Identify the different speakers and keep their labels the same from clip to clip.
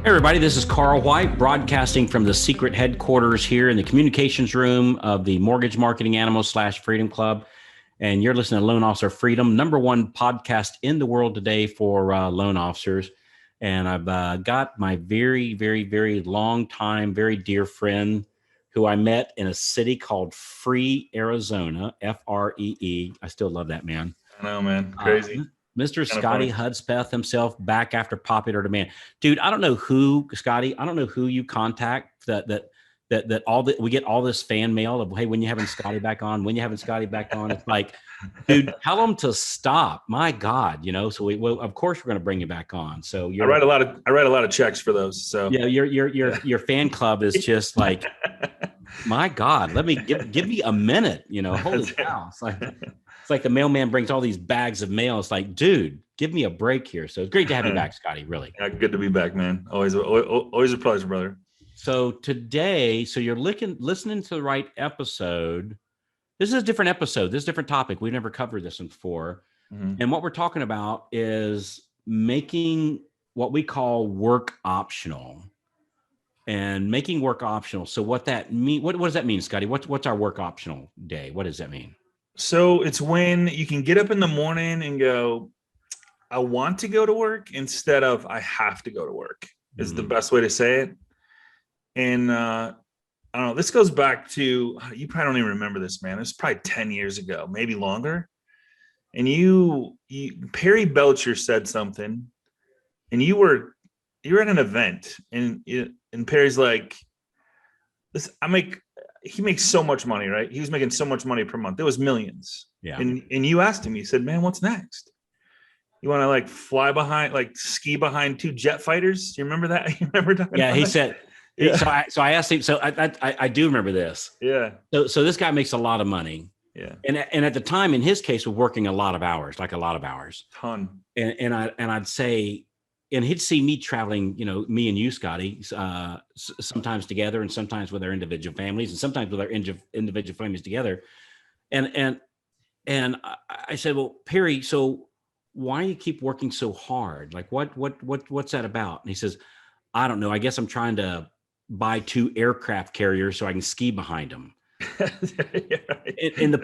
Speaker 1: Hey everybody, this is Carl White broadcasting from the secret headquarters here in the communications room of the Mortgage Marketing Animal / Freedom Club. And you're listening to Loan Officer Freedom, #1 podcast in the world today for loan officers. And I've got my very, very, very long time, very dear friend who I met in a city called Free, Arizona, Free. I still love that, man.
Speaker 2: I know, man. Crazy.
Speaker 1: Mr.
Speaker 2: Kind of
Speaker 1: Scotty
Speaker 2: funny.
Speaker 1: Hudspeth himself, back after popular demand. Dude, I don't know who, Scotty, I don't know who you contact that we get all this fan mail of, hey, when you having Scotty back on, when you having Scotty back on. It's like, dude, tell them to stop. My God, so well, of course we're going to bring you back on. So
Speaker 2: I write a lot of checks for those. So
Speaker 1: yeah, your fan club is just like, my God, let me give me a minute, holy cow. It's like the mailman brings all these bags of mail. It's like, dude, give me a break here. So it's great to have you back, Scotty, really.
Speaker 2: Yeah, good to be back, man. Always a pleasure, brother.
Speaker 1: So today, you're listening to the right episode. This is a different episode. This is a different topic. We've never covered this one before. Mm-hmm. And what we're talking about is making what we call work optional. And making work optional. So what that mean? What does that mean, Scotty? What's our work optional day? What does that mean?
Speaker 2: So it's when you can get up in the morning and go, I want to go to work instead of I have to go to work is the best way to say it. And I don't know, this goes back to, you probably don't even remember this, man. It's probably 10 years ago, maybe longer. And you Perry Belcher said something, and you were at an event, and Perry's like, he makes so much money, right? He was making so much money per month. It was millions.
Speaker 1: Yeah.
Speaker 2: And you asked him, you said, man, what's next? You want to like fly behind, like ski behind 2 jet fighters? You remember that? You remember talking
Speaker 1: Yeah,
Speaker 2: about
Speaker 1: he
Speaker 2: that?
Speaker 1: said, yeah. So I asked him, so I do remember this.
Speaker 2: Yeah.
Speaker 1: So this guy makes a lot of money.
Speaker 2: Yeah.
Speaker 1: And at the time, in his case, was working a lot of hours.
Speaker 2: Ton.
Speaker 1: And I'd say, and he'd see me traveling, me and you, Scotty, sometimes together and sometimes with our individual families and sometimes with our individual families together. And I said, well, Perry, so why do you keep working so hard? Like, what's that about? And he says, I don't know. I guess I'm trying to buy 2 aircraft carriers so I can ski behind them.
Speaker 2: Yeah, right.
Speaker 1: And the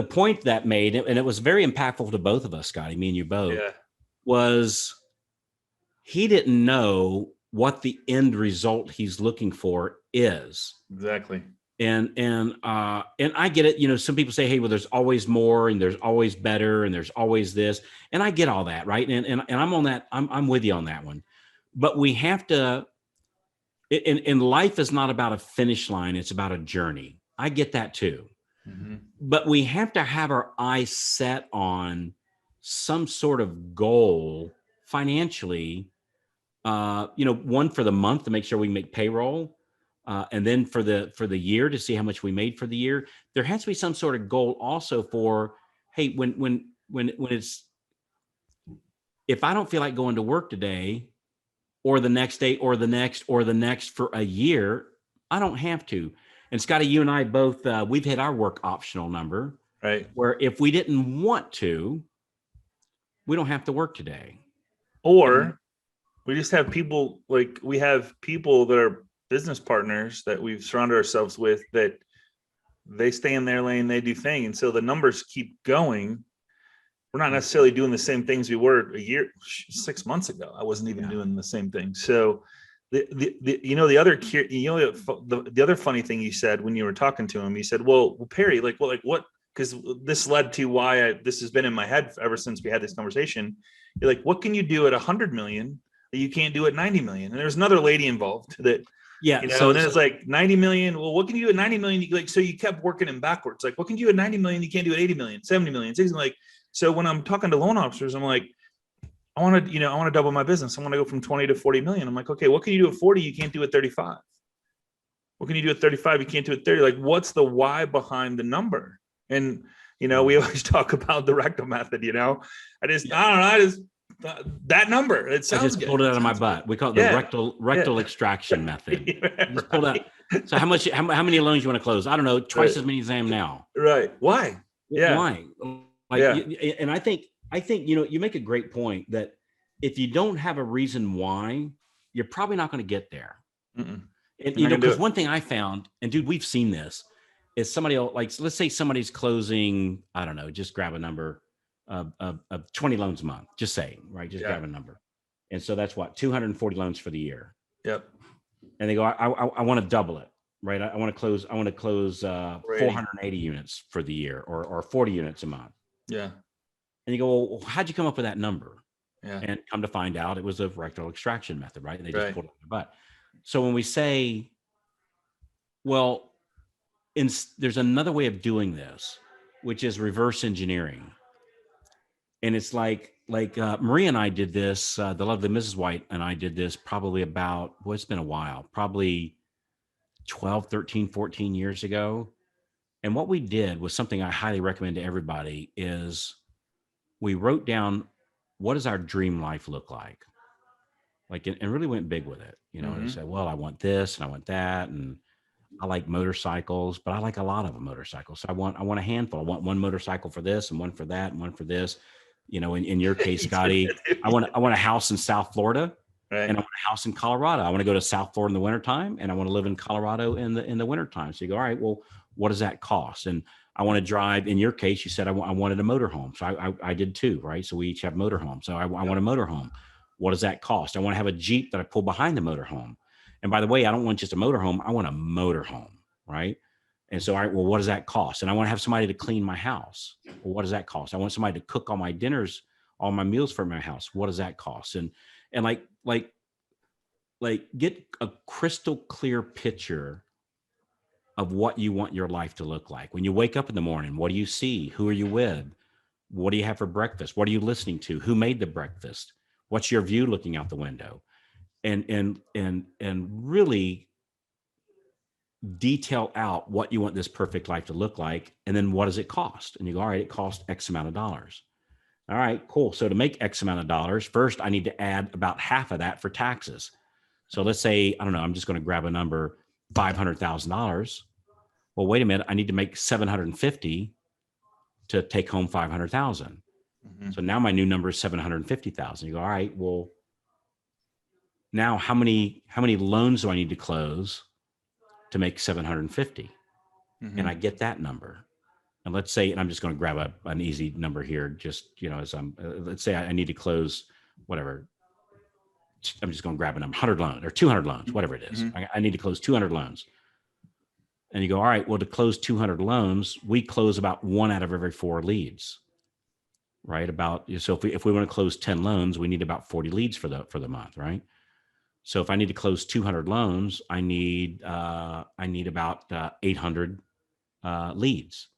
Speaker 1: point that made, and it was very impactful to both of us, Scotty, me and you both, was he didn't know what the end result he's looking for is.
Speaker 2: Exactly.
Speaker 1: And I get it. Some people say, hey, well, there's always more and there's always better and there's always this. And I get all that. Right. And I'm on that. I'm with you on that one. But we have to, and life is not about a finish line. It's about a journey. I get that too. Mm-hmm. But we have to have our eyes set on some sort of goal financially, one for the month to make sure we make payroll. And then for the year to see how much we made for the year. There has to be some sort of goal also for, hey, when it's, if I don't feel like going to work today or the next day or the next or the next for a year, I don't have to. And Scotty, you and I both, we've hit our work optional number,
Speaker 2: right?
Speaker 1: Where if we didn't want to, we don't have to work today.
Speaker 2: Or we just have people, like we have people that are business partners that we've surrounded ourselves with, that they stay in their lane, they do thing. And so the numbers keep going. We're not necessarily doing the same things we were 6 months ago. I wasn't even doing the same thing. So the other funny thing you said when you were talking to him, you said, well, Perry, like what? Because this led to why this has been in my head ever since we had this conversation. You're like, what can you do at 100 million that you can't do at 90 million? And there's another lady involved that, and then it's like 90 million. Well, what can you do at 90 million? So you kept working in backwards. Like, what can you do at 90 million? You can't do at 80 million, 70 million, 60 million. So when I'm talking to loan officers, I'm like, I want to double my business. I want to go from 20 to 40 million. I'm like, okay, what can you do at 40? You can't do at 35. What can you do at 35? You can't do at 30. Like, what's the why behind the number? And, we always talk about the rectal method, that number. It sounds
Speaker 1: I just pulled it out of my butt. We call it the rectal extraction method. Just pulled out. So how many loans you want to close? I don't know. Twice as many as I am now.
Speaker 2: Right. Why? Yeah.
Speaker 1: Why? And I think, you make a great point that if you don't have a reason why, you're probably not going to get there.
Speaker 2: Mm-mm.
Speaker 1: And
Speaker 2: You're not gonna do
Speaker 1: because
Speaker 2: it.
Speaker 1: one thing I found, and dude, we've seen this, is somebody like, let's say somebody's closing, I don't know, just grab a number of 20 loans a month, just say, right? Just
Speaker 2: Yeah.
Speaker 1: grab a number. And so that's what, 240 loans for the year.
Speaker 2: Yep.
Speaker 1: And they go, I want to double it, right? I want to close 480 units for the year, or 40 units a month.
Speaker 2: Yeah.
Speaker 1: And you go, well, how'd you come up with that number?
Speaker 2: Yeah.
Speaker 1: And come to find out, it was a rectal extraction method, right? And they just
Speaker 2: Right.
Speaker 1: pulled it out of their butt. So when we say, well, there's another way of doing this, which is reverse engineering. And it's like Maria and I did this, the lovely Mrs. White and I did this probably about, well, it's been a while, probably 12, 13, 14 years ago. And what we did was something I highly recommend to everybody is we wrote down, what does our dream life look like? And really went big with it, you know, and I said, well, I want this and I want that. And I like motorcycles, but I like a lot of motorcycles. So I want a handful. I want one motorcycle for this and one for that and one for this. You know, in your case, Scotty, I want a house in South Florida,
Speaker 2: Right.
Speaker 1: and I want a house in Colorado. I want to go to South Florida in the wintertime, and I want to live in Colorado in the wintertime. So you go, all right, well, what does that cost? And I want to drive. In your case, you said I wanted a motorhome. So I did too, right? So we each have motorhomes. So I want a motorhome. What does that cost? I want to have a Jeep that I pull behind the motorhome. And by the way, I don't want just a motorhome. I want a motorhome, right? And so, all right, well, what does that cost? And I want to have somebody to clean my house. Well, what does that cost? I want somebody to cook all my dinners, all my meals for my house. What does that cost? And like get a crystal clear picture of what you want your life to look like. When you wake up in the morning, what do you see? Who are you with? What do you have for breakfast? What are you listening to? Who made the breakfast? What's your view looking out the window? And really detail out what you want this perfect life to look like. And then what does it cost? And you go, all right, it costs X amount of dollars. All right, cool. So to make X amount of dollars, first I need to add about half of that for taxes. So let's say, I don't know, I'm just going to grab a number, $500,000. Well, wait a minute, I need to make 750 to take home 500,000.
Speaker 2: Mm-hmm.
Speaker 1: So now my new number is 750,000. You go, all right, well, now how many loans do I need to close to make 750?
Speaker 2: Mm-hmm.
Speaker 1: And I get that number. And let's say, and I'm just going to grab an easy number here, just, you know, as let's say I need to close whatever. I'm just going to grab a number, 100 loans or 200 loans, whatever it is.
Speaker 2: Mm-hmm.
Speaker 1: I need to close 200 loans. And you go, all right, well, to close 200 loans, we close about 1 out of every 4 leads, right? So if we want to close 10 loans, we need about 40 leads for the month, right? So if I need to close 200 loans, I need about 800 leads.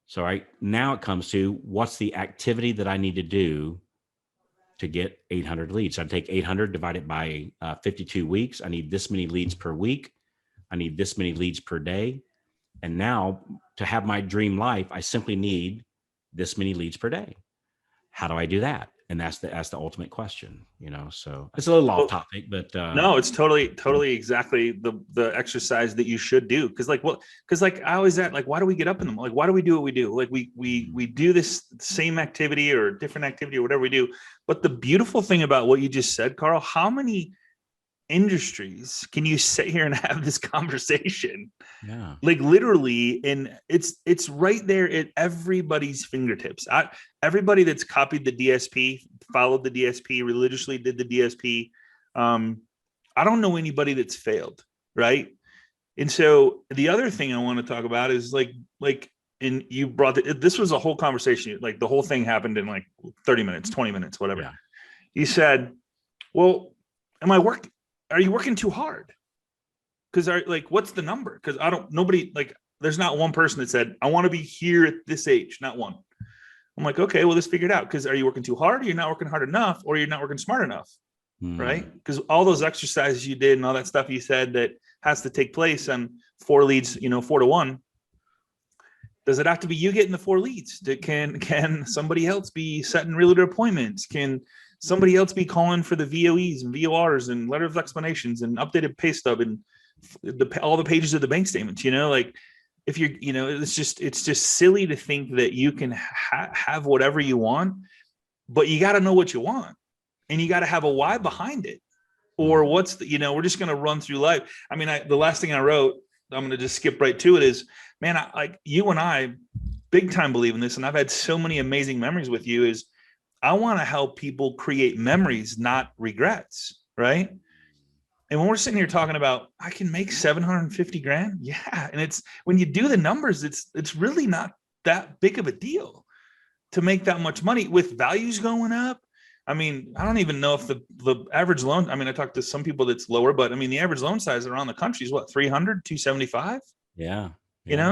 Speaker 1: So right now it comes to what's the activity that I need to do to get 800 leads. So I take 800 divided by 52 weeks. I need this many leads per week. I need this many leads per day. And now to have my dream life, I simply need this many leads per day. How do I do that? And that's the ultimate question, you know. So it's a little off topic, but
Speaker 2: no, it's totally exactly the exercise that you should do. Because I always at why do we get up in the morning? Like, why do we do what we do? Like we do this same activity or different activity or whatever we do. But the beautiful thing about what you just said, Carl, how many industries can you sit here and have this conversation?
Speaker 1: Yeah,
Speaker 2: like literally, and it's right there at everybody's fingertips. Everybody that's copied the DSP, followed the DSP, religiously did the DSP. I don't know anybody that's failed, right? And so the other thing I want to talk about is and you brought this was a whole conversation. Like the whole thing happened in like 30 minutes, 20 minutes, whatever.
Speaker 1: Yeah.
Speaker 2: You said, well, are you working too hard? Because what's the number? Because there's not one person that said, I want to be here at this age. Not one. I'm like, okay, well, let's figure it out. Because are you working too hard? Or you're not working hard enough, or you're not working smart enough, right? Because all those exercises you did and all that stuff you said that has to take place on 4 leads, 4 to 1. Does it have to be you getting the 4 leads? Can somebody else be setting realtor appointments? Can somebody else be calling for the VOEs and VORs and letter of explanations and updated pay stub and all the pages of the bank statements? If you're, it's just silly to think that you can have whatever you want, but you got to know what you want and you got to have a why behind it. or what's the, we're just going to run through life. I mean, the last thing I wrote, I'm going to just skip right to it, is, man, like you and I big time believe in this. And I've had so many amazing memories with you, is I want to help people create memories, not regrets. Right. And when we're sitting here talking about, I can make 750 grand. Yeah. And it's, when you do the numbers, it's really not that big of a deal to make that much money with values going up. I mean, I don't even know if the average loan, I mean, I talked to some people that's lower, but I mean, the average loan size around the country is what, 300, 275?
Speaker 1: Yeah.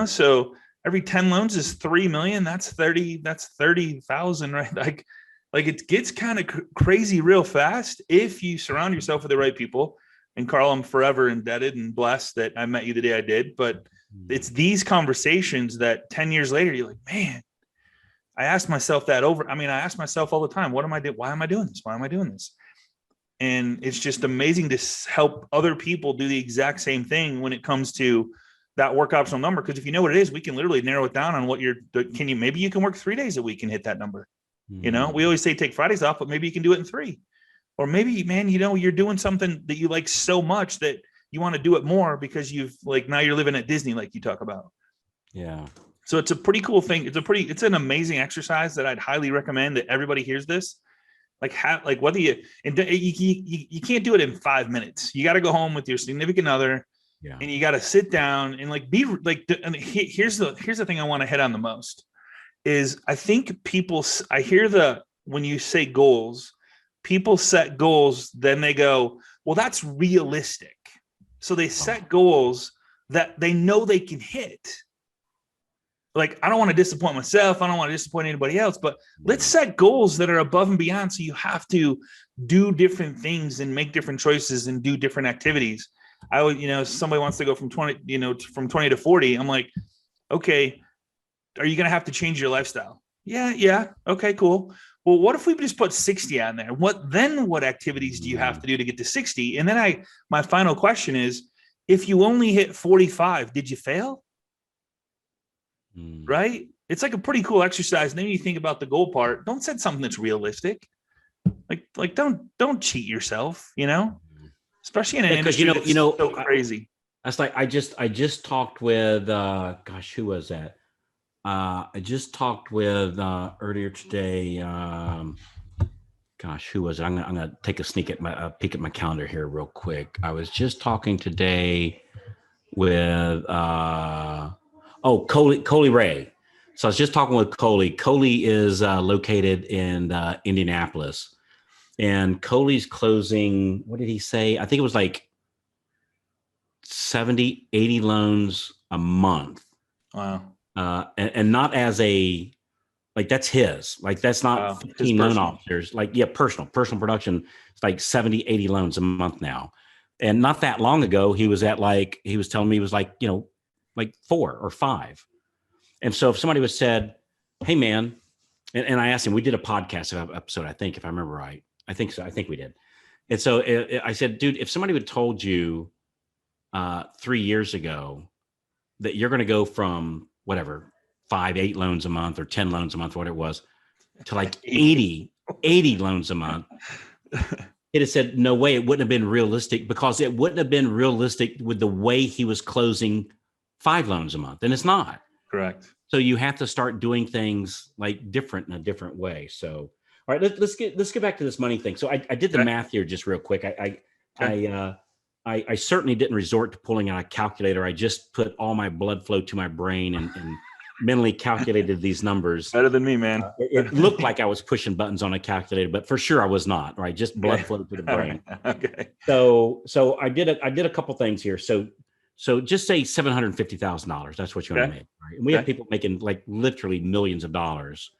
Speaker 2: So every 10 loans is 3 million. That's 30,000, right? Like it gets kind of crazy real fast if you surround yourself with the right people. And Carl, I'm forever indebted and blessed that I met you the day I did. But it's these conversations that 10 years later, you're like, man, I asked myself that over. I mean, I ask myself all the time, what am I doing? Why am I doing this? Why am I doing this? And it's just amazing to help other people do the exact same thing when it comes to that work optional number. Because if you know what it is, we can literally narrow it down on what maybe you can work 3 days a week and hit that number. We always say take Fridays off, but maybe you can do it in 3. Or maybe, man, you're doing something that you like so much that you want to do it more because you've now you're living at Disney, like you talk about.
Speaker 1: Yeah.
Speaker 2: So it's a pretty cool thing. It's an amazing exercise that I'd highly recommend that everybody hears this. Whether you can't do it in 5 minutes. You got to go home with your significant other, and you got to sit down and here's the thing I want to hit on the most is I think I hear when you say goals, people set goals, then they go, well, that's realistic. So they set goals that they know they can hit. Like, I don't want to disappoint myself. I don't want to disappoint anybody else, but let's set goals that are above and beyond. So you have to do different things and make different choices and do different activities. I would, somebody wants to go from 20, from 20 to 40. I'm like, okay, are you going to have to change your lifestyle? Yeah. Okay, cool. Well, what if we just put 60 on there? What activities do you have to do to get to 60? And then my final question is, if you only hit 45, did you fail? Right? It's like a pretty cool exercise. And then you think about the goal part. Don't set something that's realistic. Like don't cheat yourself, especially in an industry that's so crazy.
Speaker 1: That's like, I just talked with, who was that? I just talked with earlier today. Who was it? I'm gonna take a sneak at my peek at my calendar here real quick. I was just talking today with Coley Ray. So I was just talking with Coley. Coley is located in Indianapolis, and Coley's closing. What did he say? I think it was like 70, 80 loans a month.
Speaker 2: Wow.
Speaker 1: And not as that's his, that's not 15 loan officers, personal production. It's like 70, 80 loans a month now. And not that long ago, he was at he was telling me it was 4 or 5. And so if somebody was said, hey man, and I asked him, we did a podcast episode, I think, if I remember right. I think so. I think we did. And so I said, dude, if somebody would have told you 3 years ago that you're going to go from whatever, 5, 8 loans a month or 10 loans a month, whatever it was, to 80 loans a month, it had said, no way, it wouldn't have been realistic, because it wouldn't have been realistic with the way he was closing 5 loans a month. And it's not.
Speaker 2: Correct.
Speaker 1: So you have to start doing things different in a different way. So, all right, let's get back to this money thing. So I did the math here just real quick. I certainly didn't resort to pulling out a calculator. I just put all my blood flow to my brain and mentally calculated these numbers.
Speaker 2: Better than me, man.
Speaker 1: It looked like I was pushing buttons on a calculator, but for sure I was not. Right, just blood flow to the brain.
Speaker 2: Okay.
Speaker 1: So I did a couple things here. So just say $750,000. That's what you want to make. Right? And we have people making literally millions of dollars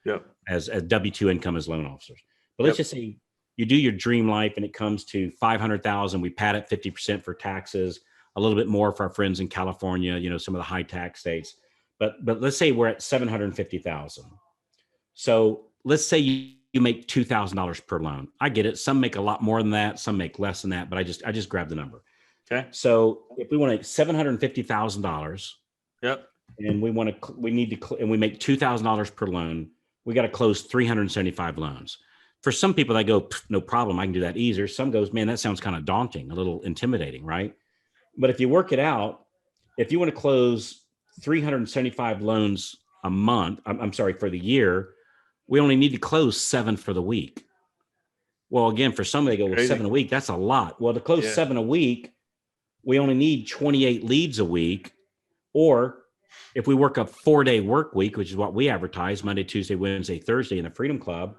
Speaker 1: as W-2 income as loan officers. But let's just say you do your dream life and it comes to 500,000. We pad it 50% for taxes, a little bit more for our friends in California, some of the high tax states. But let's say we're at 750,000. So let's say you make $2,000 per loan. I get it. Some make a lot more than that. Some make less than that. But I just grabbed the number.
Speaker 2: Okay.
Speaker 1: So if we want to make $750,000, and we make $2,000 per loan, we got to close 375 loans. for some people, they go, no problem, I can do that easier. Some goes, man, that sounds kind of daunting, a little intimidating, right? But if you work it out, if you want to close 375 loans a month, I'm sorry, for the year, we only need to close 7 for the week. Well, again, for some, they go, well,
Speaker 2: Crazy.
Speaker 1: 7 a week, that's a lot. Well, to close 7 a week, we only need 28 leads a week. Or if we work a 4-day work week, which is what we advertise, Monday, Tuesday, Wednesday, Thursday in the Freedom Club,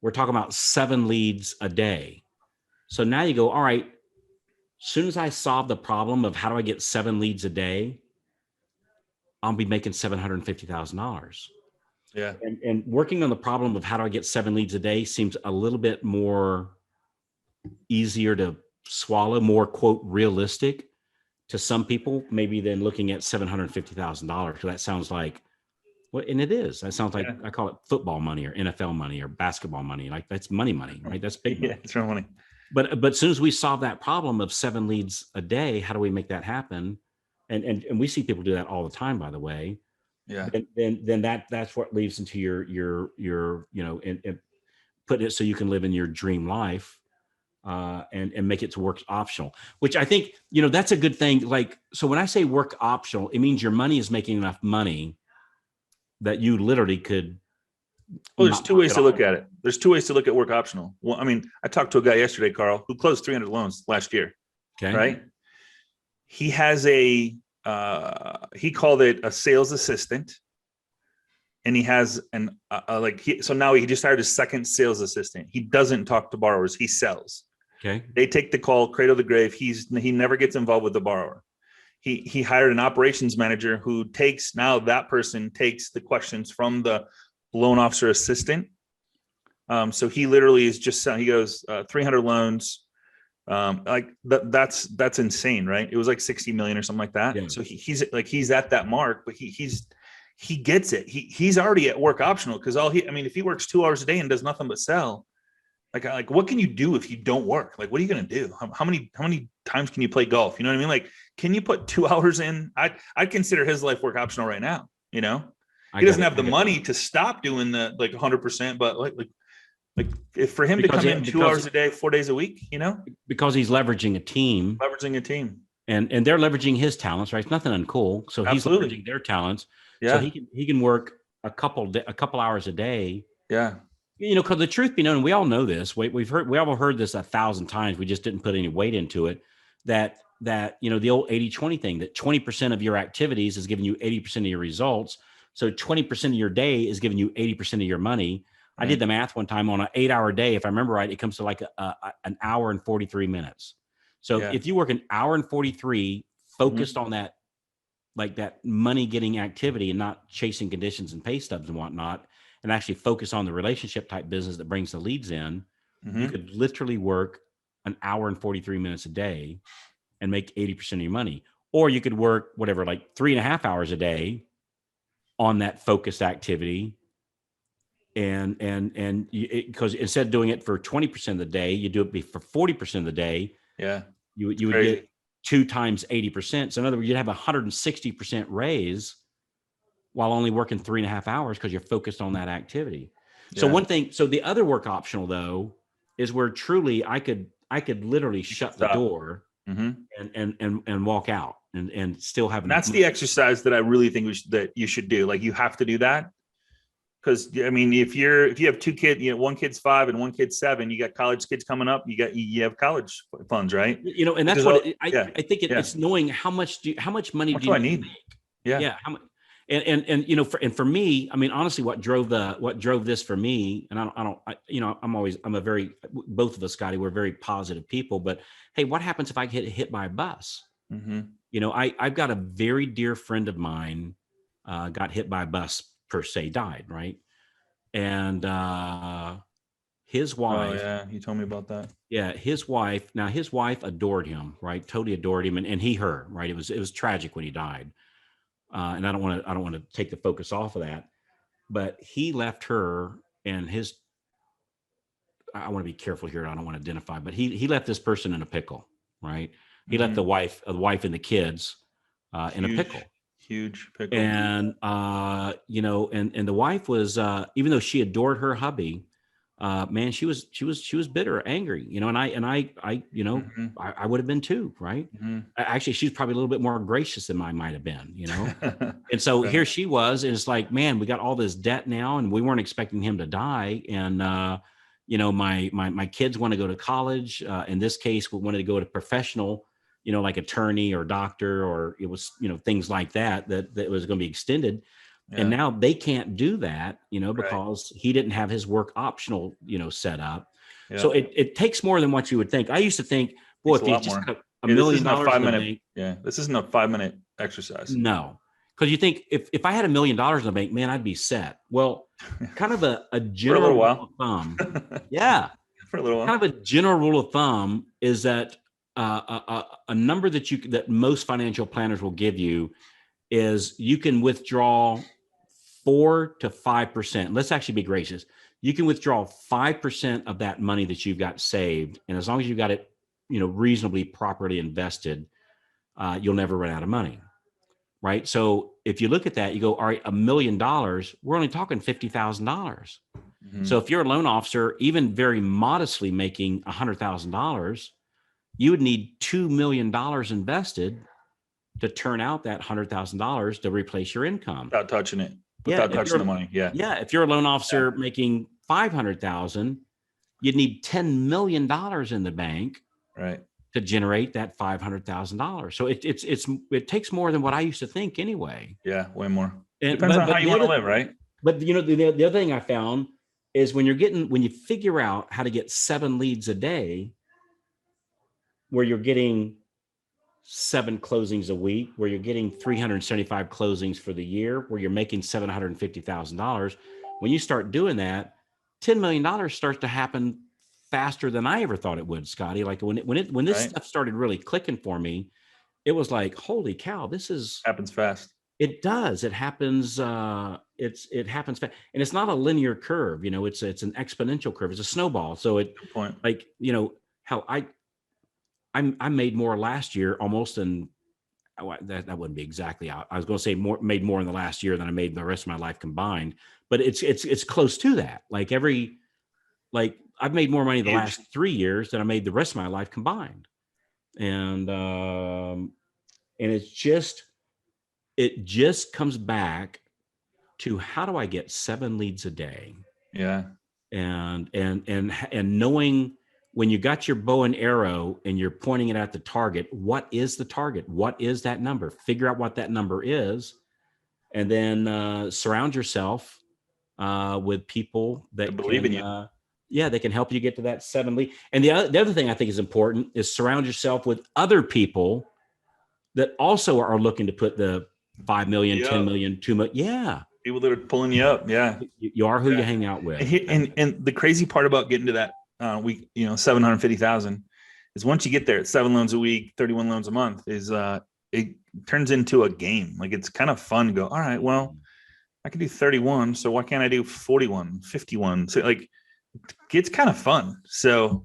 Speaker 1: we're talking about 7 leads a day. So now you go, all right, as soon as I solve the problem of how do I get 7 leads a day, I'll be making $750,000.
Speaker 2: Yeah.
Speaker 1: And working on the problem of how do I get 7 leads a day seems a little bit more easier to swallow, more quote realistic to some people, maybe than looking at $750,000. So that sounds like, well, and it is. That sounds like, I call it football money or NFL money or basketball money. Like that's money, right? That's big money.
Speaker 2: Yeah, it's real money.
Speaker 1: But as soon as we solve that problem of 7 leads a day, how do we make that happen? And we see people do that all the time, by the way.
Speaker 2: Yeah.
Speaker 1: Then that's what leads into your and put it so you can live in your dream life, and make it to work optional, which I think, that's a good thing. Like, so when I say work optional, it means your money is making enough money that you literally could.
Speaker 2: Well, there's 2 ways to look at it. There's 2 ways to look at work optional. Well, I mean, I talked to a guy yesterday, Carl, who closed 300 loans last year.
Speaker 1: Okay. Right.
Speaker 2: He has he called it a sales assistant, and he has so now he just hired a second sales assistant. He doesn't talk to borrowers. He sells.
Speaker 1: Okay.
Speaker 2: They take the call, cradle to grave. He never gets involved with the borrower. He hired an operations manager who takes the questions from the loan officer assistant. So he literally is just, he goes 300 loans. Like that's insane, right? It was like 60 million or something like that. Yeah. So he's at that mark, but he gets it. He's already at work optional, because if he works 2 hours a day and does nothing but sell, like what can you do if you don't work? Like, what are you going to do? How many times can you play golf? You know what I mean? Like, can you put 2 hours in? I'd consider his life work optional right now. He doesn't have the money to stop doing the 100%, but like if for him to come in 2 hours a day, 4 days a week,
Speaker 1: because he's leveraging a team, and they're leveraging his talents, right? It's nothing uncool. So he's leveraging their talents. Yeah. So he can work a couple hours a day.
Speaker 2: Yeah.
Speaker 1: Because the truth be known, we all know this. We all heard this 1,000 times. We just didn't put any weight into it. That the old 80-20 thing, that 20% of your activities is giving you 80% of your results. So 20% of your day is giving you 80% of your money. Mm-hmm. I did the math one time on an 8-hour day. If I remember right, it comes to like an hour and 43 minutes. So if you work an hour and 43 focused on that, like that money getting activity and not chasing conditions and pay stubs and whatnot, and actually focus on the relationship type business that brings the leads in, you could literally work an hour and 43 minutes a day and make 80% of your money. Or you could work whatever, like 3.5 hours a day on that focused activity. And because instead of doing it for 20% of the day, you do it for 40% of the day.
Speaker 2: Yeah.
Speaker 1: You would get 2 times 80%. So in other words, you'd have 160% raise while only working 3.5 hours, because you're focused on that activity. So so the other work optional though, is where truly I could literally shut the door and walk out and still have.
Speaker 2: And that's the exercise that I really think that you should do. Like, you have to do that. Because if you have 2 kids, one kid's 5 and one kid's 7, you got college kids coming up, you have college funds, right?
Speaker 1: And that's I think it's knowing how much money do I need?
Speaker 2: Yeah.
Speaker 1: How much. And for me, honestly, what drove this for me, and both of us, Scotty, we're very positive people, but hey, what happens if I get hit by a bus? Mm-hmm. I've got a very dear friend of mine, got hit by a bus, per se, died. Right. And, his wife.
Speaker 2: Oh yeah. You told me about that.
Speaker 1: Yeah. His wife adored him, right? Totally adored him. And he, her, right. It was tragic when he died. And I don't want to take the focus off of that, but he left her and I want to be careful here. I don't want to identify, but he left this person in a pickle, right? He left the wife and the kids, in a pickle.
Speaker 2: Huge pickle.
Speaker 1: And, and the wife was, even though she adored her hubby, man, she was bitter, angry, and I,
Speaker 2: Mhm.
Speaker 1: I would have been too, right?
Speaker 2: Mhm.
Speaker 1: Actually, she's probably a little bit more gracious than I might have been. And so
Speaker 2: Right.
Speaker 1: here she was, and it's like, man, we got all this debt now, and we weren't expecting him to die. And my kids want to go to college. In this case, we wanted to go to professional, like attorney or doctor, or it was, things like that was going to be extended. And
Speaker 2: Yeah.
Speaker 1: now they can't do that,
Speaker 2: Right.
Speaker 1: because he didn't have his work optional, set up.
Speaker 2: Yeah.
Speaker 1: So it takes more than what you would think. I used to think, boy,
Speaker 2: Takes a
Speaker 1: if you
Speaker 2: lot
Speaker 1: just
Speaker 2: more.
Speaker 1: got a
Speaker 2: Yeah, this
Speaker 1: million
Speaker 2: isn't a
Speaker 1: dollars in the
Speaker 2: 5 minute.
Speaker 1: bank.
Speaker 2: Yeah, this isn't a 5 minute exercise.
Speaker 1: No, because you think if I had $1 million in the bank, man, I'd be set. Well, kind of a
Speaker 2: For a
Speaker 1: general
Speaker 2: little
Speaker 1: rule
Speaker 2: while.
Speaker 1: of thumb. Yeah.
Speaker 2: For a little while.
Speaker 1: Kind of a general rule of thumb is that a number that most financial planners will give you is you can withdraw 4 to 5%. Let's actually be gracious. You can withdraw 5% of that money that you've got saved. And as long as you've got it, reasonably properly invested, you'll never run out of money. Right. So if you look at that, you go, all right, $1 million, we're only talking $50,000.
Speaker 2: Mhm.
Speaker 1: So if you're a loan officer, even very modestly making $100,000, you would need $2 million invested to turn out that $100,000 to replace your income.
Speaker 2: Without touching it.
Speaker 1: Yeah,
Speaker 2: Without touching the money. Yeah.
Speaker 1: if you're a loan officer making 500,000, you'd need $10 million in the bank
Speaker 2: Right.
Speaker 1: to generate that $500,000. So it takes more than what I used to think anyway.
Speaker 2: Yeah. Way more.
Speaker 1: And
Speaker 2: Depends on how you want to live, right?
Speaker 1: But the other thing I found is when you figure out how to get 7 leads a day, where you're getting 7 closings a week, where you're getting 375 closings for the year, where you're making $750,000. When you start doing that, $10 million starts to happen faster than I ever thought it would, Scotty. Like when this
Speaker 2: Right.
Speaker 1: stuff started really clicking for me, it was like, holy cow,
Speaker 2: Happens fast.
Speaker 1: it does. It happens. It happens fast, and it's not a linear curve. It's an exponential curve. It's a snowball. So
Speaker 2: Good point.
Speaker 1: like, how I made more last year almost than that wouldn't be exactly out. I was going to say made more in the last year than I made in the rest of my life combined, but it's close to that. Like I've made more money the
Speaker 2: Huge.
Speaker 1: last 3 years than I made the rest of my life combined. And it just comes back to, how do I get 7 leads a day?
Speaker 2: Yeah.
Speaker 1: And knowing when you got your bow and arrow and you're pointing it at the target, what is the target? What is that number? Figure out what that number is, and then surround yourself with people that
Speaker 2: believe in you.
Speaker 1: They can help you get to that 7 lead. And the other thing I think is important is surround yourself with other people that also are looking to put the 5 million, 10 million, 2 million. Yeah.
Speaker 2: People that are pulling you up. Yeah.
Speaker 1: You are who you hang out with.
Speaker 2: And the crazy part about getting to that week, 750,000 is once you get there at 7 loans a week, 31 loans a month, is it turns into a game. Like it's kind of fun to go, all right, well, I can do 31. So why can't I do 41, 51? So like, it gets kind of fun. So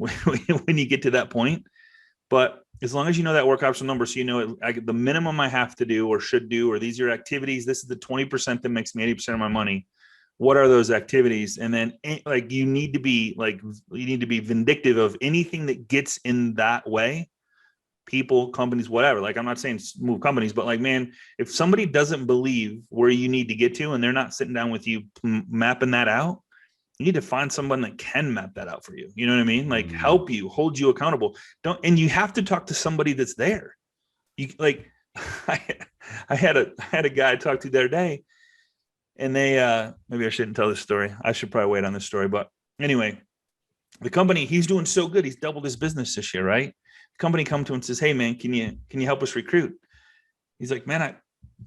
Speaker 2: when you get to that point, but as long as you know that work option number, so the minimum I have to do or should do, or these are activities, this is the 20% that makes me 80% of my money. What are those activities? And then like you need to be vindictive of anything that gets in that way. People, companies, whatever. Like I'm not saying move companies, but like, man, if somebody doesn't believe where you need to get to and they're not sitting down with you mapping that out, you need to find someone that can map that out for you. You know what I mean? Like help you, hold you accountable. And you have to talk to somebody that's there. You like, I had a guy I talked to the other day, and they, maybe I shouldn't tell this story. I should probably wait on this story, but anyway, the company, he's doing so good. He's doubled his business this year. Right. The company come to him and says, hey man, can you help us recruit? He's like, man,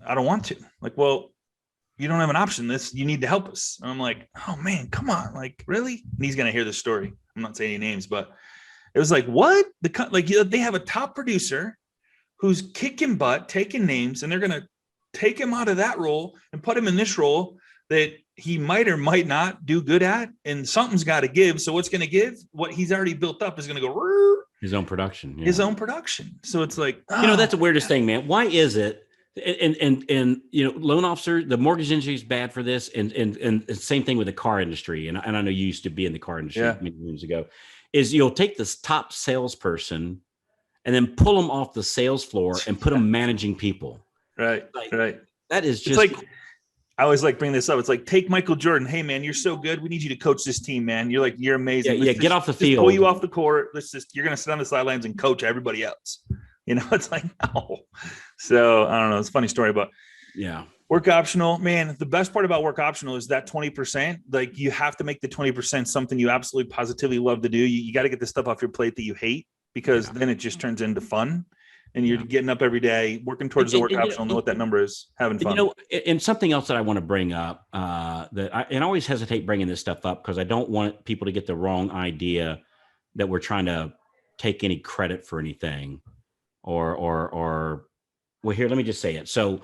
Speaker 2: I don't want to. Like, well, you don't have an option. You need to help us. And I'm like, oh man, come on. Like, really? And he's going to hear the story. I'm not saying any names, but it was like, what? They have a top producer who's kicking butt, taking names, and they're going to take him out of that role and put him in this role that he might or might not do good at. And something's got to give. So what's going to give? What he's already built up is going to go.
Speaker 1: His own production. Yeah.
Speaker 2: His own production. So it's like,
Speaker 1: that's the weirdest thing, man. Why is it And loan officer, the mortgage industry is bad for this, and same thing with the car industry. And I know you used to be in the car industry
Speaker 2: Yeah.
Speaker 1: many years ago. Is you'll take this top salesperson and then pull them off the sales floor and put them managing people.
Speaker 2: Right.
Speaker 1: Like
Speaker 2: Right.
Speaker 1: that is
Speaker 2: It's
Speaker 1: just
Speaker 2: like, I always like bring this up. It's like, take Michael Jordan. Hey man, you're so good. We need you to coach this team, man. You're amazing.
Speaker 1: yeah. Get off the
Speaker 2: just pull
Speaker 1: field.
Speaker 2: you off the court. You're going to sit on the sidelines and coach everybody else. It's like, no. So I don't know. It's a funny story, but
Speaker 1: Yeah.
Speaker 2: work optional, man. The best part about work optional is that 20%, like you have to make the 20% something you absolutely positively love to do. You got to get the stuff off your plate that you hate, because then it just turns into fun. And you're getting up every day, working towards the work optional, know what that number is, having fun.
Speaker 1: And something else that I want to bring up and I always hesitate bringing this stuff up because I don't want people to get the wrong idea that we're trying to take any credit for anything or well, here, let me just say it. So,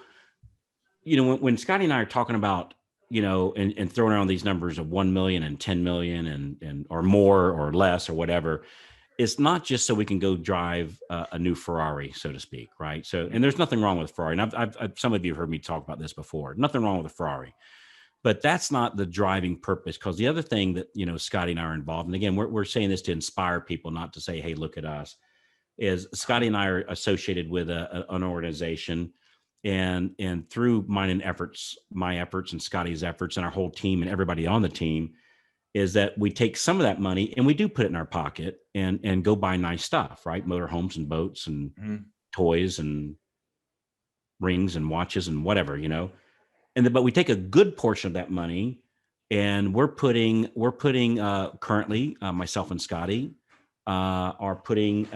Speaker 1: when Scotty and I are talking about, and throwing around these numbers of 1 million and 10 million and or more or less or whatever, it's not just so we can go drive a new Ferrari, so to speak, right? So, and there's nothing wrong with Ferrari. And I've some of you have heard me talk about this before. Nothing wrong with a Ferrari, but that's not the driving purpose. Because the other thing that Scotty and I are involved, and again, we're saying this to inspire people, not to say, "Hey, look at us." Is Scotty and I are associated with an organization, and through my efforts and Scotty's efforts and our whole team and everybody on the team, is that we take some of that money and we do put it in our pocket and go buy nice stuff, right? Motorhomes and boats and toys and rings and watches and whatever, but we take a good portion of that money and we're putting currently myself and Scotty are putting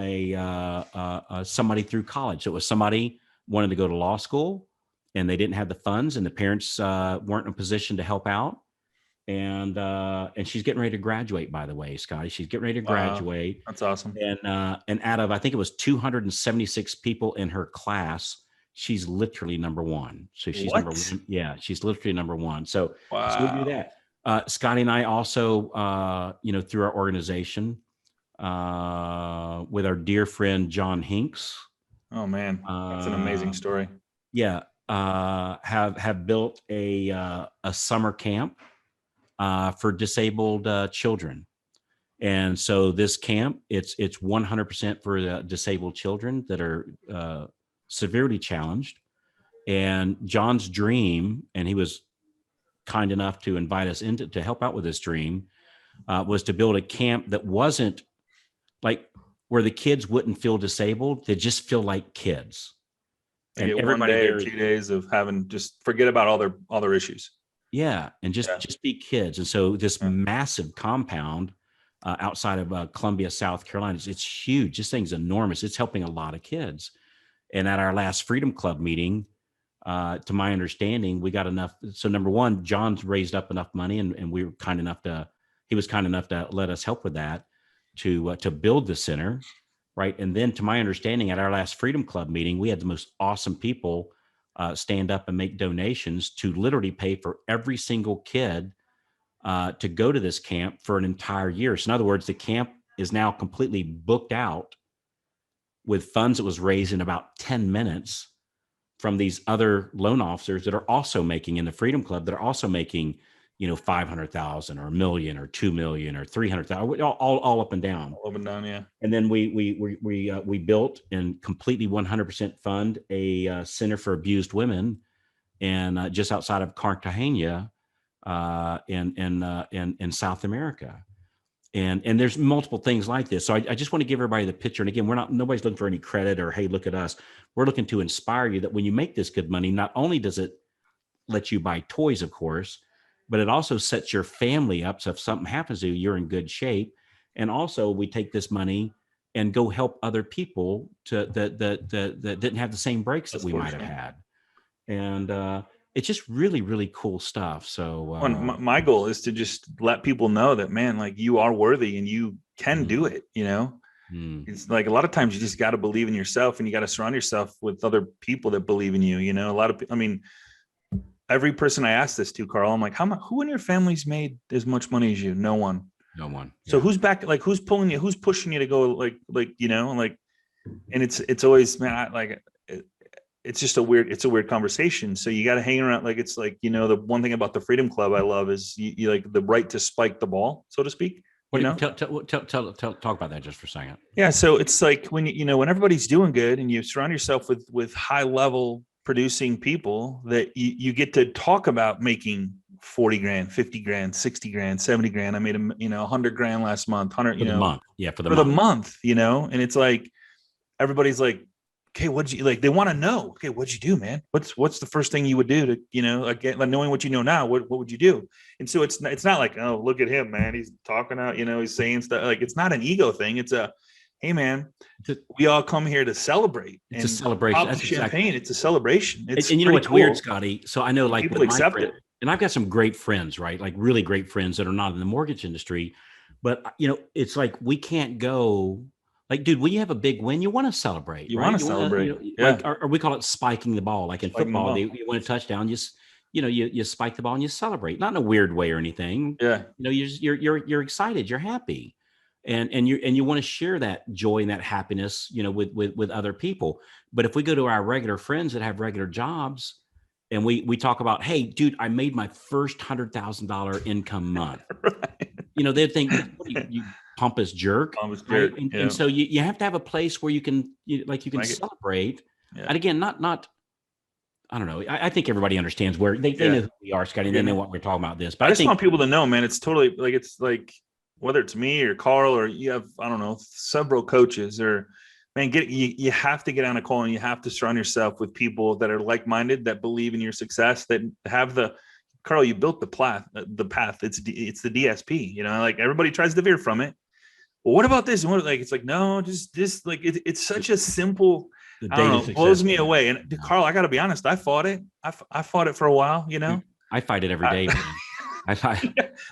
Speaker 1: somebody through college. So it was somebody wanted to go to law school and they didn't have the funds and the parents weren't in a position to help out. And she's getting ready to graduate, by the way, Scotty. She's getting ready to graduate.
Speaker 2: That's awesome.
Speaker 1: And out of, I think it was 276 people in her class, she's literally number one. So she's number one. Yeah, she's literally number one. So, so we do that. Scotty and I also, through our organization, with our dear friend John Hinks.
Speaker 2: Oh man, that's an amazing story.
Speaker 1: Yeah, have built a summer camp for disabled children. And so this camp, it's 100% for the disabled children that are severely challenged. And John's dream, and he was kind enough to invite us in to help out with this dream, was to build a camp that wasn't like where the kids wouldn't feel disabled. They just feel like kids.
Speaker 2: And everybody 1 day or 2 days of having, just forget about all their issues.
Speaker 1: Yeah. And just be kids. And so this massive compound outside of Columbia, South Carolina, it's huge. This thing's enormous. It's helping a lot of kids. And at our last Freedom Club meeting, to my understanding, we got enough. So number one, John's raised up enough money and he was kind enough to let us help with that to build the center. Right. And then to my understanding, at our last Freedom Club meeting, we had the most awesome people stand up and make donations to literally pay for every single kid to go to this camp for an entire year. So in other words, the camp is now completely booked out with funds that was raised in about 10 minutes from these other loan officers that are also making in the Freedom Club, that are also making, 500,000 or $1 million or 2 million or 300,000, all up and down.
Speaker 2: All up and down, yeah.
Speaker 1: And then we built and completely 100% fund a center for abused women, and just outside of Cartagena, in South America. And there's multiple things like this. So I just want to give everybody the picture. And again, nobody's looking for any credit or, hey, look at us. We're looking to inspire you that when you make this good money, not only does it let you buy toys, of course, but it also sets your family up. So if something happens to you, you're in good shape. And also we take this money and go help other people that didn't have the same breaks that we might have had. And it's just really, really cool stuff. So
Speaker 2: my goal is to just let people know that, man, like you are worthy and you can do it. It's like a lot of times you just got to believe in yourself, and you got to surround yourself with other people that believe in you. A lot of, every person I ask this to, Carl, I'm like, who in your family's made as much money as you? No one. So who's back? Like, who's pulling you? Who's pushing you to go? And it's always, man, it's just it's a weird conversation. So you got to hang around. Like, it's like, the one thing about the Freedom Club I love is you like the right to spike the ball, so to speak.
Speaker 1: Talk about that just for a second.
Speaker 2: Yeah. So it's like when, when everybody's doing good and you surround yourself with high level producing people, that you get to talk about making 40 grand, 50 grand, 60 grand, 70 grand. I made $100,000 last month, 100,
Speaker 1: for the month. Yeah. For the
Speaker 2: month, and it's like, everybody's like, okay, what'd you like? They want to know, okay, what'd you do, man? What's the first thing you would do to, again, like knowing what you know now, what would you do? And so it's not like, oh, look at him, man. He's talking out, he's saying stuff. Like, it's not an ego thing. It's a, hey man, we all come here to celebrate.
Speaker 1: It's a celebration.
Speaker 2: That's champagne. It's a celebration.
Speaker 1: And you know what's cool. Weird, Scotty? So I know, like,
Speaker 2: people accept it.
Speaker 1: And I've got some great friends, right? Like really great friends that are not in the mortgage industry, but it's like, we can't go. Like, dude, when you have a big win, you want to celebrate.
Speaker 2: You want to celebrate.
Speaker 1: Like, or we call it spiking the ball. Like in football, you win a touchdown, you spike the ball and you celebrate, not in a weird way or anything.
Speaker 2: Yeah.
Speaker 1: You're excited, you're happy, and you want to share that joy and that happiness, with other people. But if we go to our regular friends that have regular jobs, and we talk about, hey, dude, I made my first $100,000 income month. Right. They'd think, you pompous jerk. Right? And so you have to have a place where you can celebrate. Yeah. And again, not I don't know. I think everybody understands where they know who we are, Scotty. They know what we're talking about this. But
Speaker 2: I just want people to know, man, it's totally like, it's like, whether it's me or Carl, or you have, I don't know, several coaches, or man, you have to get on a call, and you have to surround yourself with people that are like-minded, that believe in your success, that have Carl, you built the path. It's the DSP, like everybody tries to veer from it. Well, what about this? And it's like, no, just like, it's such a simple, blows me away. And Carl, I got to be honest, I fought it. I fought it for a while,
Speaker 1: I fight it every day.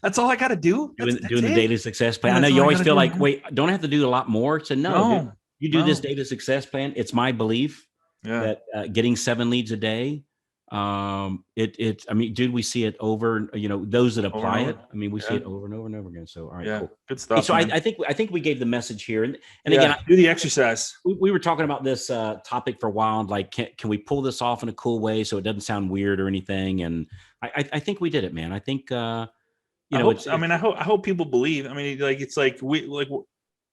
Speaker 2: That's all I got to do.
Speaker 1: Doing the daily success plan. I know you always feel like, wait, don't I have to do a lot more? So no, you do this daily success plan. It's my belief that getting 7 leads a day, I mean, dude, we see it over, those that apply it. I mean, we see it over and over and over again. So, all right, cool.
Speaker 2: Good stuff.
Speaker 1: So I think we gave the message here, and again,
Speaker 2: do the exercise.
Speaker 1: We were talking about this topic for a while, and like, can we pull this off in a cool way so it doesn't sound weird or anything? And I think we did it, man. I think I hope people believe. I mean, like, it's like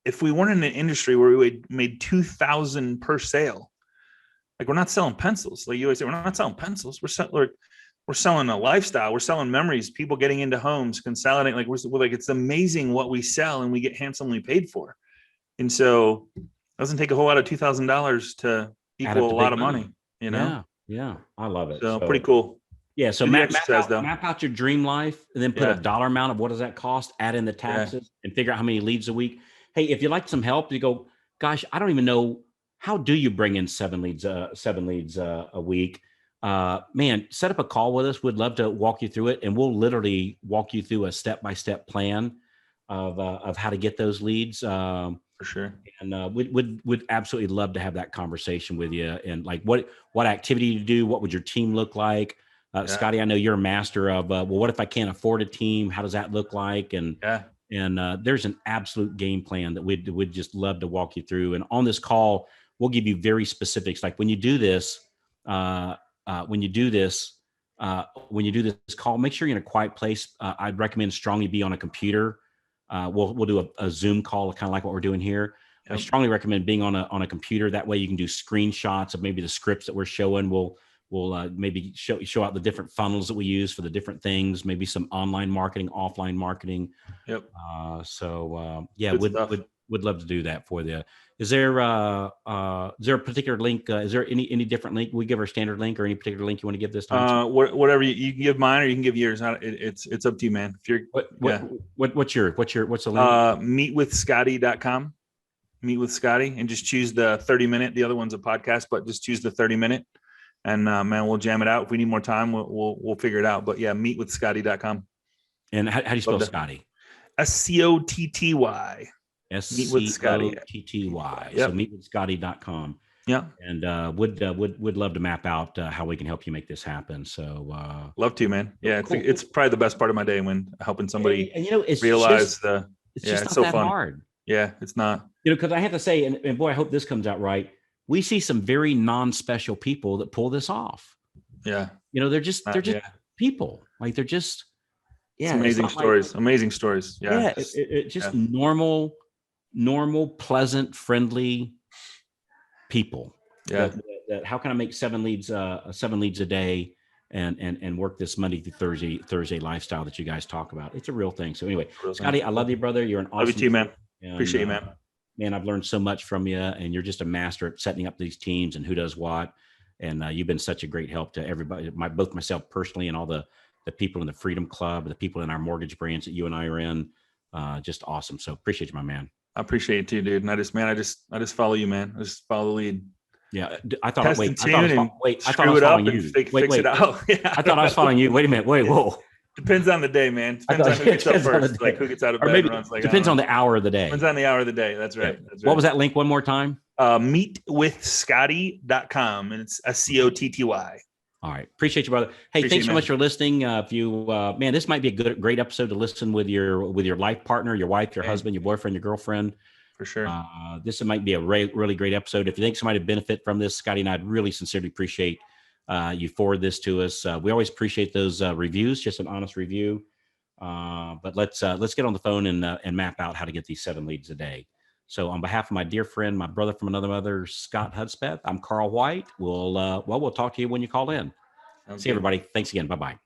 Speaker 1: if we weren't in an industry where we made 2,000 per sale. Like, we're not selling pencils. Like you always say, we're not selling pencils. We're selling a lifestyle. We're selling memories. People getting into homes, consolidating. Like, we're like, it's amazing what we sell, and we get handsomely paid for. And so, it doesn't take a whole lot of $2,000 to equal a lot of money. Yeah, I love it.
Speaker 2: So pretty cool.
Speaker 1: Yeah. So map out your dream life, and then put a dollar amount of what does that cost. Add in the taxes, and figure out how many leads a week. Hey, if you'd like some help, you go, gosh, I don't even know. How do you bring in 7 leads a week? Man, set up a call with us. We'd love to walk you through it, and we'll literally walk you through a step-by-step plan of how to get those leads.
Speaker 2: For sure.
Speaker 1: And we'd absolutely love to have that conversation with you. And like, what activity to do? What would your team look like? Scotty, I know you're a master of, what if I can't afford a team? How does that look like? And there's an absolute game plan that we'd just love to walk you through. And on this call, we'll give you very specifics. Like, when you do this call, make sure you're in a quiet place. I'd recommend strongly be on a computer. We'll do a Zoom call, kind of like what we're doing here. Yep. I strongly recommend being on a computer. That way you can do screenshots of maybe the scripts that we're showing. We'll maybe show out the different funnels that we use for the different things, maybe some online marketing, offline marketing.
Speaker 2: Yep.
Speaker 1: Would love to do that for you. Is there a particular link? Is there any different link? We give our standard link, or any particular link you want to give this time?
Speaker 2: Whatever you can give mine, or you can give yours. It's up to you, man. If you're
Speaker 1: what's the link?
Speaker 2: Meetwithscotty.com. Meet with Scotty, and just choose the 30-minute. The other one's a podcast, but just choose the 30-minute, and man, we'll jam it out. If we need more time, we'll figure it out. But yeah, meetwithscotty.com.
Speaker 1: And how do you spell Scotty?
Speaker 2: SCOTTY.
Speaker 1: SCOTTY.
Speaker 2: Yep.
Speaker 1: So meetwithscotty.com.
Speaker 2: Yeah.
Speaker 1: And would love to map out how we can help you make this happen. So
Speaker 2: love to, man. Yeah,
Speaker 1: cool.
Speaker 2: It's probably the best part of my day, when helping somebody
Speaker 1: and it's
Speaker 2: realize
Speaker 1: it's just not so fun. Hard.
Speaker 2: Yeah, it's not.
Speaker 1: Because I have to say, and boy, I hope this comes out right. we see some very non-special people that pull this off.
Speaker 2: Yeah.
Speaker 1: They're just people. Like they're just,
Speaker 2: it's amazing stories. Amazing stories. Yeah.
Speaker 1: Just normal, pleasant, friendly people.
Speaker 2: Yeah.
Speaker 1: That how can I make 7 leads a day and work this Monday through Thursday lifestyle that you guys talk about? It's a real thing. So anyway, Scotty, I love you, brother. You're an awesome.
Speaker 2: Love you too, man. Appreciate you, man.
Speaker 1: Man, I've learned so much from you, and you're just a master at setting up these teams and who does what. And you've been such a great help to everybody, both myself personally and all the people in the Freedom Club, the people in our mortgage branch that you and I are in. Just awesome. So appreciate you, my man.
Speaker 2: I appreciate you too, dude. And I just follow you, man. I just follow the lead.
Speaker 1: Yeah, I thought.
Speaker 2: Fix
Speaker 1: it out.
Speaker 2: Yeah.
Speaker 1: I thought I was following you. Wait a minute. Whoa.
Speaker 2: Depends on the day, man. Depends on who gets up first. Like who gets out of bed.
Speaker 1: Or maybe depends on the hour of the day.
Speaker 2: Depends on the hour of the day. That's right. That's right.
Speaker 1: What was that link one more time?
Speaker 2: Meetwithscotty.com, and it's Cotty.
Speaker 1: All right. Appreciate you, brother. Hey, thanks so much for listening. If you, man, this might be a great episode to listen with your life partner, your wife, your husband, your boyfriend, your girlfriend.
Speaker 2: For sure.
Speaker 1: This might be a really great episode. If you think somebody would benefit from this, Scotty and I'd really sincerely appreciate you forward this to us. We always appreciate those reviews, just an honest review. But let's get on the phone and map out how to get these 7 leads a day. So on behalf of my dear friend, my brother from another mother, Scott Hudspeth, I'm Carl White. We'll talk to you when you call in. See you, everybody. Thanks again. Bye-bye.